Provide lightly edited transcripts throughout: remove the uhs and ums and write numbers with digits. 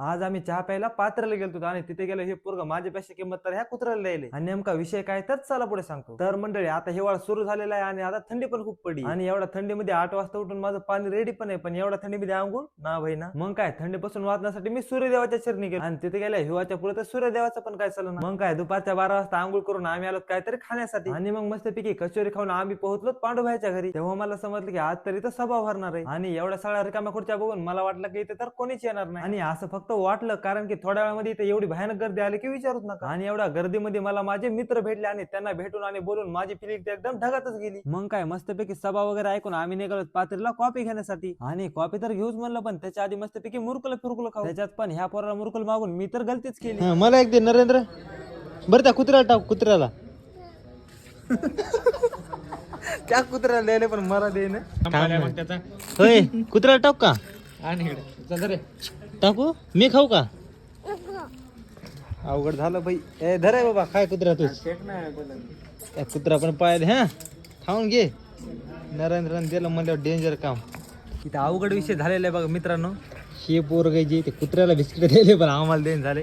आज आम्ही चहा प्यायला पात्राला गेलतो आणि तिथे गेलो हे पोरग माझ्यापेक्षा किंमत तर ह्या कुत्र्याला द्यायले आणि नेमका विषय काय तर चला पुढे सांगतो. तर मंडळी आता हिवाळा सुरू झालेला आहे आणि आता थंडी पण खूप पडली आणि एवढ्या थंडीमध्ये 8 वाजता उठून माझं पाणी रेडी पण आहे, पण एवढ्या थंडीमध्ये आंघोळ ना भाई ना. मग काय थंडीपासून वाचण्यासाठी मी सूर्यदेवाच्या चरणी गेलो आणि तिथे गेल्या हिवाच्या पुढे तर सूर्यदेवाचं पण काय चालू ना. मग काय दुपारच्या 12 वाजता आंघोळ करून आम्ही आलो काहीतरी खाण्यासाठी आणि मग मस्तपैकी कचोरी खाऊन आम्ही पोहोचलो पांडुभाईच्या घरी. तेव्हा मला समजलं की आज तरी तर सभा भरणार आहे आणि एवढ्या सगळ्या रिकाम्या खुर्च्या बघून मला वाटलं की इथे तर कोणीच येणार नाही आणि असं फक्त वाटलं कारण की थोड्या वेळामध्ये इथे एवढी भयानक गर्दी आली की विचारूच नका. आणि एवढ्या गर्दीमध्ये मला माझे मित्र भेटले आणि त्यांना भेटून आणि बोलून माझी फिलिंग एकदम ढगातच गेली. मग काय मस्तपैकी सभा वगैरे ऐकून आम्ही निघालो पात्रीला कॉफी घेण्यासाठी आणि कॉफी तर घेऊच म्हणलं, पण त्याच्या आधी मस्तपैकी मुरकुल फिरकुल खाऊ. त्याच्यात पण ह्या पोराला मुरकुल मागून मी तर गलतीच केली. मला एक दे नरेंद्र. बरं त्या कुत्र्याला टाक कुत्र्याला. त्या कुत्र्याला द्यायला पण मला दे ना. होय कुत्र्याला टाक का टाकू मी खाऊ का. अवघड झालं भाई. ए धरे बाबा काय कुत्रा तू कुत्रा पण पाय हा खाऊन घे. नरेंद्र दिलं म्हणल्यावर डेंजर काम. इथं अवघड विषय झालेला आहे बघा मित्रांनो. हे पोरग जे ते कुत्र्याला बिस्किट दिले पण आम्हाला देण झाले.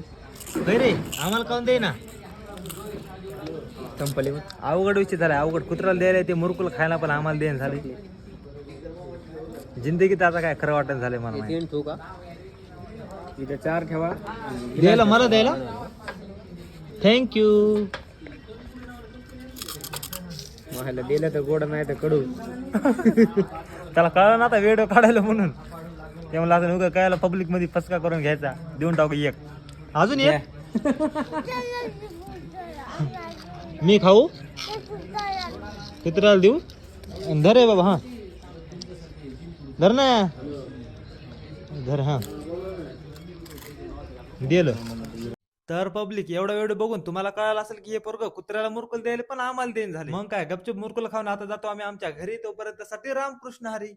रे आम्हाला काऊन दे ना संपले. अवघड विषय झालाय. अवघड कुत्र्याला द्यायला ते मुरकुल खायला पण आम्हाला देण झाले. जिंदगीत आता काय खरं वाटत झालंय मला माहिती. ठेवू का इथे 4 ठेवा. द्यायला मला द्यायला थँक्यू. मला दिलं तर गोड नाही तर कडू. त्याला कळलं ना आता व्हिडिओ काढायला म्हणून. ते मला असं उगा कळायला पब्लिक मध्ये फसका करून घ्यायचा. देऊन टाकू एक. अजून एक मी खाऊ कुत्र्याला देऊ. धर आहे बाबा. हा धर ना धर. हा दिलं. तर पब्लिक एवढा व्हिडिओ बघून तुम्हाला कळालं असेल की हे पोरग कुत्र्याला मुरकुल द्यायला पण आम्हाला देण झाले. मग काय गपचूप मुरकुल खाऊन आता जातो आम्ही आमच्या घरी. तोपर्यंत साठी रामकृष्ण हरी.